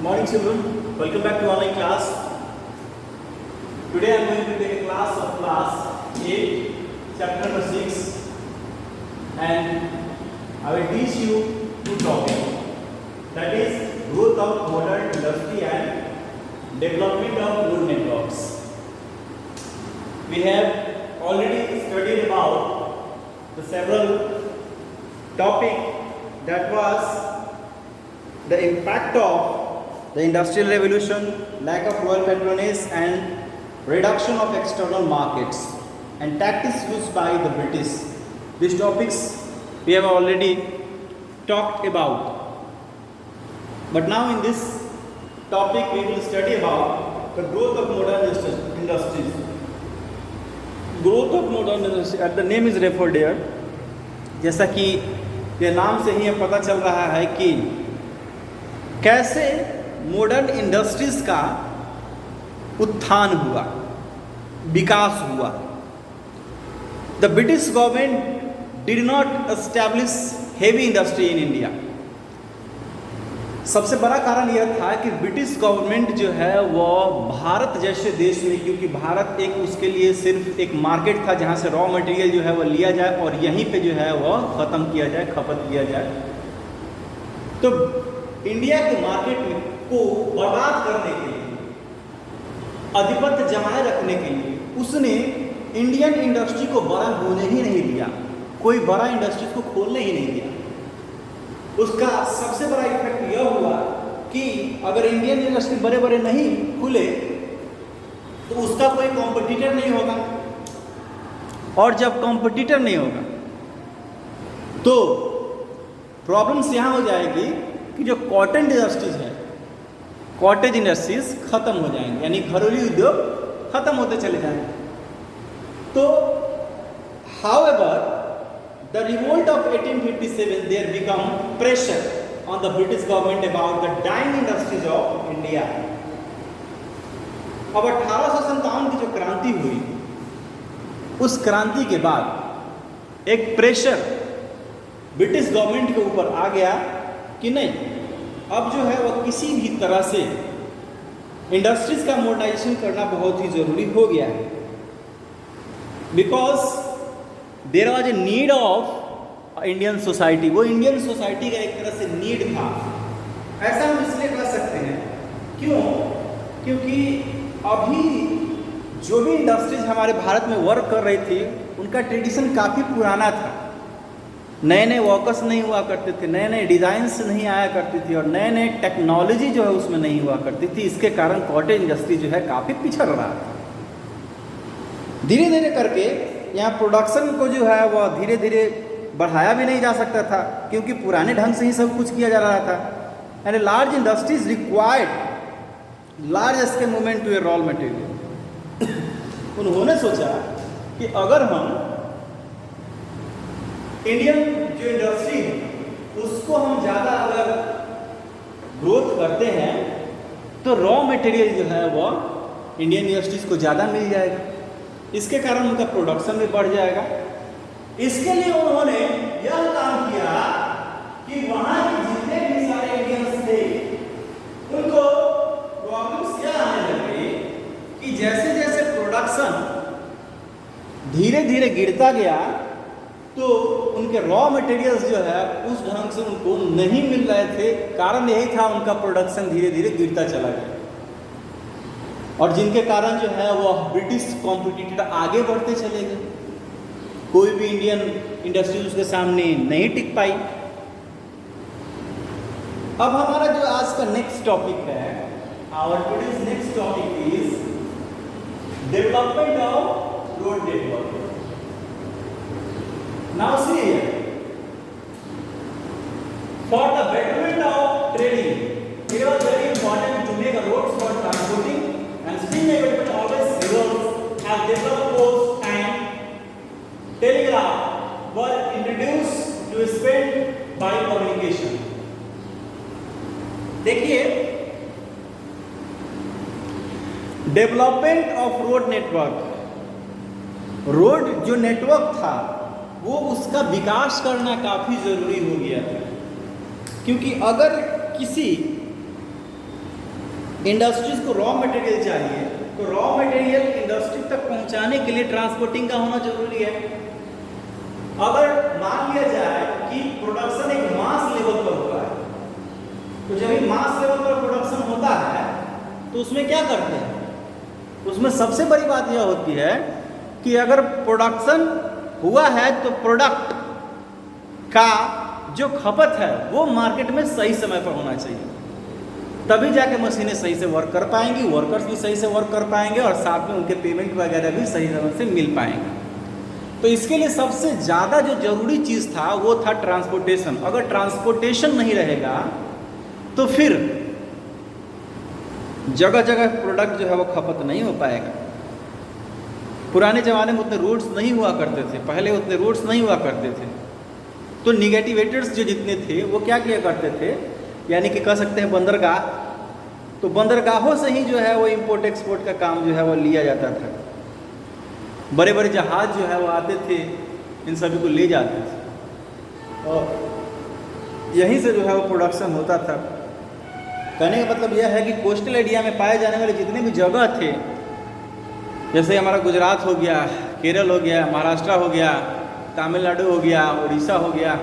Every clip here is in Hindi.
Morning children, welcome back to online class. Today I am going to take a class of class 8, chapter number 6, and I will teach you two topics, that is growth of modern industry and development of road networks. We have already studied about the several topics, that was the impact of the industrial revolution, lack of royal patronage and reduction of external markets, and tactics used by the British. These topics we have already talked about. But now in this topic we will study about the growth of modern industries. Growth of modern industries, the name is referred here. जैसा कि ये नाम से ही पता चल रहा है कि कैसे मॉडर्न इंडस्ट्रीज का उत्थान हुआ, विकास हुआ. The British government did not establish heavy industry in India. सबसे बड़ा कारण यह था कि ब्रिटिश गवर्नमेंट जो है वह भारत जैसे देश में, क्योंकि भारत एक उसके लिए सिर्फ एक मार्केट था जहाँ से रॉ मटेरियल जो है वह लिया जाए और यहीं पे जो है वह ख़त्म किया जाए, खपत किया जाए. तो इंडिया के मार्केट में को बर्बाद करने के लिए, आधिपत्य जमाए रखने के लिए उसने इंडियन इंडस्ट्री को बड़ा होने ही नहीं दिया, कोई बड़ा इंडस्ट्रीज को खोलने ही नहीं दिया. उसका सबसे बड़ा इफेक्ट यह हुआ कि अगर इंडियन इंडस्ट्री बड़े बड़े नहीं खुले तो उसका कोई कॉम्पिटिटर नहीं होगा, और जब कॉम्पिटिटर नहीं होगा तो प्रॉब्लम्स यहाँ हो जाएगी कि जो कॉटन इंडस्ट्रीज है, कॉटेज इंडस्ट्रीज खत्म हो जाएंगे, यानी घरेलू उद्योग खत्म होते चले जाएंगे. तो however the revolt of 1857 there become pressure on the British government about the dying industries of India. अब 1857 की जो क्रांति हुई, उस क्रांति के बाद एक प्रेशर ब्रिटिश गवर्नमेंट के ऊपर आ गया कि नहीं, अब जो है वह किसी भी तरह से इंडस्ट्रीज का मॉडर्नाइजेशन करना बहुत ही ज़रूरी हो गया है. Because there was a need of Indian society. वो इंडियन सोसाइटी का एक तरह से नीड था. ऐसा हम इसलिए कह सकते हैं, क्यों? क्योंकि अभी जो भी इंडस्ट्रीज हमारे भारत में वर्क कर रही थी उनका ट्रेडिशन काफ़ी पुराना था. नए नए वर्कर्स नहीं हुआ करते थे, नए नए डिज़ाइंस नहीं आया करती थी, और नए नए टेक्नोलॉजी जो है उसमें नहीं हुआ करती थी. इसके कारण कॉटेज इंडस्ट्री जो है काफ़ी पिछड़ रहा था. धीरे धीरे करके यहाँ प्रोडक्शन को जो है वह धीरे धीरे बढ़ाया भी नहीं जा सकता था, क्योंकि पुराने ढंग से ही सब कुछ किया जा रहा था. And large industries required large scale movement to a raw material. उन्होंने सोचा कि अगर हम इंडियन जो इंडस्ट्री है उसको हम ज़्यादा अगर ग्रोथ करते हैं तो रॉ मटेरियल जो है वह इंडियन इंडस्ट्रीज को ज़्यादा मिल जाएगा. इसके कारण उनका प्रोडक्शन भी बढ़ जाएगा. इसके लिए उन्होंने यह काम किया कि वहाँ के जितने भी सारे इंडियंस थे उनको प्रॉब्लम्स क्या आने लगी कि जैसे जैसे प्रोडक्शन धीरे धीरे गिरता गया तो उनके रॉ मटेरियल्स जो है उस ढंग से उनको नहीं मिल रहे थे. कारण यही था उनका प्रोडक्शन धीरे धीरे गिरता चला गया, और जिनके कारण जो है वह ब्रिटिश कॉम्पिटिटर आगे बढ़ते चले गए. कोई भी इंडियन इंडस्ट्री उसके सामने नहीं टिक पाई. अब हमारा जो आज का नेक्स्ट टॉपिक है, our today's next topic is development of road network. Now see here, for the betterment of trading, it was very important to make a roads for transporting, and steam development always revolves as developed post and telegraph were introduced to speed by communication. देखिए, development of road network, road जो नेटवर्क था वो उसका विकास करना काफ़ी ज़रूरी हो गया था, क्योंकि अगर किसी इंडस्ट्रीज को रॉ मटेरियल चाहिए, तो रॉ मटेरियल इंडस्ट्री तक पहुंचाने के लिए ट्रांसपोर्टिंग का होना जरूरी है। अगर मान लिया जाए कि प्रोडक्शन एक मास लेवल पर हुआ है, तो जब ये मास लेवल पर प्रोडक्शन होता है तो उसमें क्या करते हैं, उसमें सबसे बड़ी बात यह होती है कि अगर प्रोडक्शन हुआ है तो प्रोडक्ट का जो खपत है वो मार्केट में सही समय पर होना चाहिए, तभी जाके मशीनें सही से वर्क कर पाएंगी, वर्कर्स भी सही से वर्क कर पाएंगे और साथ में उनके पेमेंट वगैरह भी सही समय से मिल पाएंगे। तो इसके लिए सबसे ज़्यादा जो जरूरी चीज़ था वो था ट्रांसपोर्टेशन। अगर ट्रांसपोर्टेशन नहीं रहेगा तो फिर जगह जगह प्रोडक्ट जो है वो खपत नहीं हो पाएगा। पुराने ज़माने में उतने रोड्स नहीं हुआ करते थे, पहले उतने रोड्स नहीं हुआ करते थे, तो निगेटिवेटर्स जो जितने थे वो क्या किया करते थे, यानी कि कह सकते हैं बंदरगाह, तो बंदरगाहों से ही जो है वो इंपोर्ट एक्सपोर्ट का काम जो है वो लिया जाता था। बड़े बड़े जहाज़ जो है वो आते थे, इन सभी को ले जाते थे और यहीं से जो है वो प्रोडक्शन होता था। कहने का मतलब यह है कि कोस्टल एरिया में पाए जाने वाले जितने भी जगह थे, जैसे हमारा गुजरात हो गया, केरल हो गया, महाराष्ट्र हो गया, तमिलनाडु हो गया, उड़ीसा हो गया,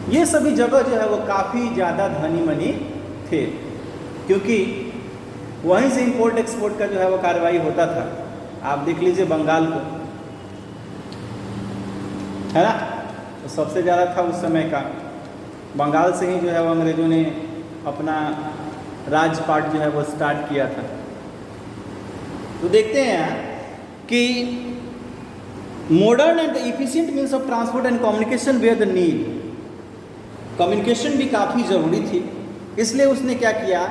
ये सभी जगह जो है वो काफ़ी ज़्यादा धनी मनी थे, क्योंकि वहीं से इंपोर्ट एक्सपोर्ट का जो है वो कार्रवाई होता था। आप देख लीजिए बंगाल को, है ना, तो सबसे ज़्यादा था उस समय का, बंगाल से ही जो है वो अंग्रेज़ों ने अपना राजपाट जो है वो स्टार्ट किया था। तो देखते हैं कि modern and efficient means of transport and communication where the need, communication भी काफ़ी ज़रूरी थी, इसलिए उसने क्या किया,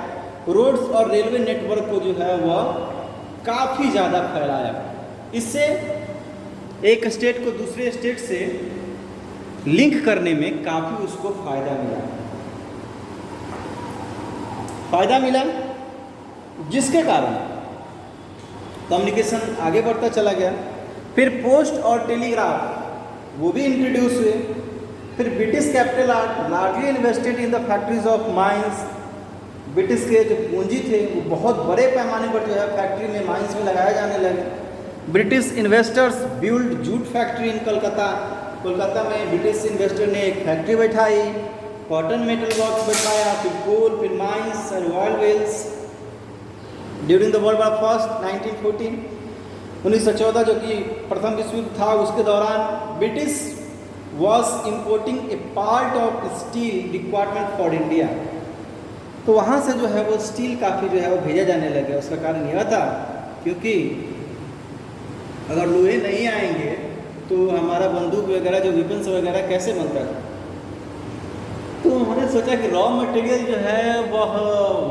रोड्स और रेलवे नेटवर्क को जो है वह काफ़ी ज़्यादा फैलाया। इससे एक स्टेट को दूसरे स्टेट से लिंक करने में काफ़ी उसको फ़ायदा मिला, जिसके कारण कम्युनिकेशन आगे बढ़ता चला गया। फिर पोस्ट और टेलीग्राफ वो भी इंट्रोड्यूस हुए। फिर British capital largely invested in the factories of mines, British के जो पूंजी थे वो बहुत बड़े पैमाने पर जो है फैक्ट्री में, माइंस में लगाए जाने लगे। British investors build jute factory in Kolkata, Kolkata में ब्रिटिश इन्वेस्टर ने एक फैक्ट्री बैठाई, कॉटन मेटल वर्क बैठाया, फिर कोल, फिर mines and oil wells. During the world war first 1914, 1914 जो कि प्रथम विश्व युद्ध था, उसके दौरान British was importing A part of steel requirement for India, तो वहाँ से जो है वो स्टील काफ़ी जो है वो भेजा जाने लगे। उसका कारण यह था क्योंकि अगर लोहे नहीं आएंगे तो हमारा बंदूक वगैरह जो वेपन्स वगैरह कैसे बनता है। तो उन्होंने सोचा कि रॉ मटेरियल जो है वह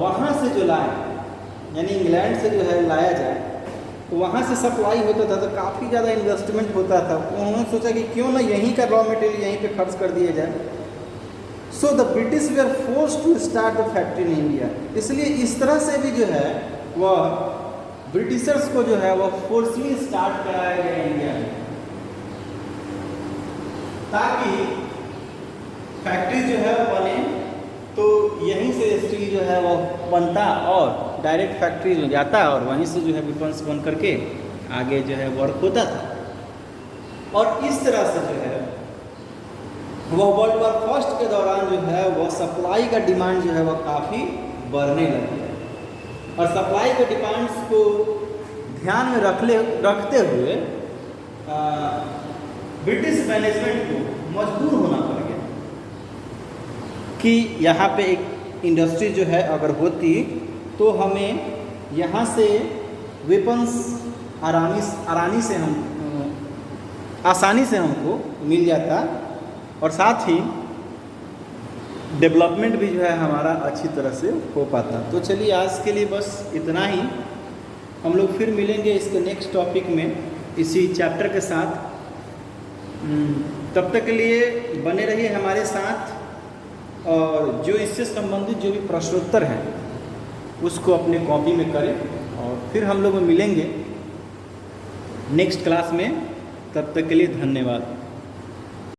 वहाँ से जो लाए, यानी इंग्लैंड से जो है लाया जाए, तो वहाँ से सप्लाई होता था, तो काफ़ी ज़्यादा इन्वेस्टमेंट होता था। उन्होंने सोचा कि क्यों ना यहीं का रॉ मटेरियल यहीं पे खर्च कर दिया जाए। सो द ब्रिटिश वे are forced to start the factory in India. इसलिए इस तरह से भी जो है वह ब्रिटिशर्स को जो है वह फोर्सली स्टार्ट कराया गया इंडिया में, ताकि फैक्ट्री जो है बने, तो यहीं से स्टील जो है वह बनता और डायरेक्ट फैक्ट्री में जाता और वहीं से जो है वेपन्स बन करके आगे जो है वर्क होता था। और इस तरह से जो है वह वर्ल्ड वॉर फर्स्ट के दौरान जो है वह सप्लाई का डिमांड जो है वह काफ़ी बढ़ने लगी, और सप्लाई के डिमांड्स को ध्यान में रखते हुए ब्रिटिश मैनेजमेंट को मजबूर होना पड़ गया कि यहाँ पे एक इंडस्ट्री जो है अगर होती तो हमें यहाँ से वेपन्स आसानी से हमको मिल जाता, और साथ ही डेवलपमेंट भी जो है हमारा अच्छी तरह से हो पाता। तो चलिए आज के लिए बस इतना ही, हम लोग फिर मिलेंगे इसके नेक्स्ट टॉपिक में इसी चैप्टर के साथ। तब तक के लिए बने रहिए हमारे साथ, और जो इससे संबंधित जो भी प्रश्नोत्तर हैं उसको अपने कॉपी में करें, और फिर हम लोग मिलेंगे नेक्स्ट क्लास में। तब तक के लिए धन्यवाद।